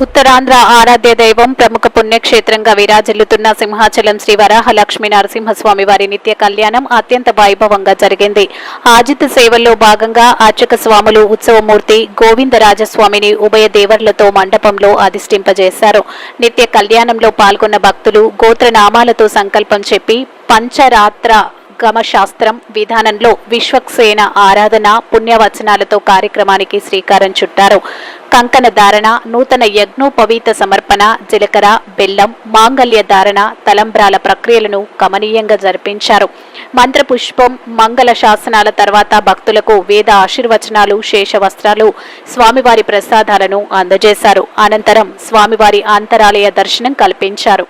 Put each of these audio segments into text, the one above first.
ఉత్తరాంధ్ర ఆరాధ్య దైవం ప్రముఖ పుణ్యక్షేత్రంగా విరాజిల్లుతున్న సింహాచలం శ్రీ వరాహ లక్ష్మీ నరసింహస్వామి వారి నిత్య కళ్యాణం అత్యంత వైభవంగా జరిగింది. ఆజిత సేవల్లో భాగంగా అర్చక స్వాములు ఉత్సవమూర్తి గోవిందరాజస్వామిని ఉభయ దేవర్లతో మండపంలో అధిష్ఠింపజేశారు. నిత్య కళ్యాణంలో పాల్గొన్న భక్తులు గోత్రనామాలతో సంకల్పం చెప్పి పంచరాత్ర గమశాస్త్రం విధానంలో విశ్వక్సేన ఆరాధన పుణ్యవచనాలతో కార్యక్రమానికి శ్రీకారం చుట్టారు. కంకణ ధారణ, నూతన యజ్ఞోపవీత సమర్పణ, జీలకర్ర, బెల్లం, మాంగళ్య ధారణ, తలంబ్రాల ప్రక్రియలను కమనీయంగా జరిపించారు. మంత్రపుష్పం, మంగళ శాసనాల తర్వాత భక్తులకు వేద ఆశీర్వచనాలు, శేషవస్త్రాలు, స్వామివారి ప్రసాదాలను అందజేశారు. అనంతరం స్వామివారి అంతరాలయ దర్శనం కల్పించారు.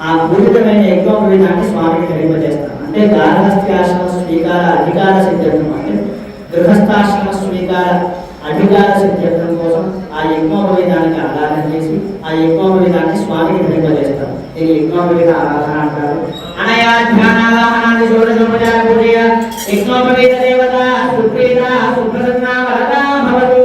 ఆ పూజితమైన యజ్ఞోపవీతాన్ని స్వామికి ధరింపజేస్తాం. అంటే గార్హస్థ్యాశ్రమ స్వీకార అధికార సిద్ధ్యర్థం, అంటే గృహస్థాశ్రమ స్వీకార అధికార సిద్ధ్యర్థం కోసం ఆ యజ్ఞోపవీతానికి ఆరాధన చేసి ఆ యజ్ఞోపవీతాన్ని స్వామికి ధరింపజేస్తాం. దీని యజ్ఞోపవీత ఆరాధన అంటారు. అనయా ధ్యానావాహనాది షోడశోపచార పూజయ యజ్ఞోపవీత దేవత సుప్రీత సుప్రసన్న వరదా భవతు.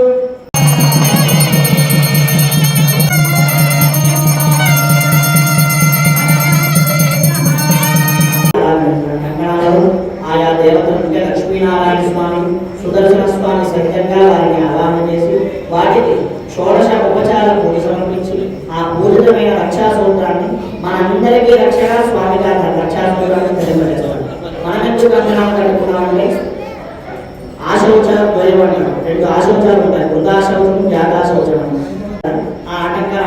ఆయా దేవతలుంటే లక్ష్మీనారాయణ స్వామి, సుదర్శన స్వామి సహితంగా వారిని ఆవాహన చేసి వాటికి షోడశ ఉపచార పూజ సమర్పించి ఆ పూజితమైన రక్షాసూత్రాన్ని మనందరికీ రక్షగా స్వామిగా రక్షాసూత్రాన్ని ధరింపజేస్తాం. మనం ఎందుకు కంకణాలు కట్టుకున్నామంటే ఆశౌచారం ద్వయమంటారు. రెండు ఆశౌచాలు ఉంటాయి, వృద్ధాశౌచం, త్యాగాశౌచం. ఆ ఆటంకాలు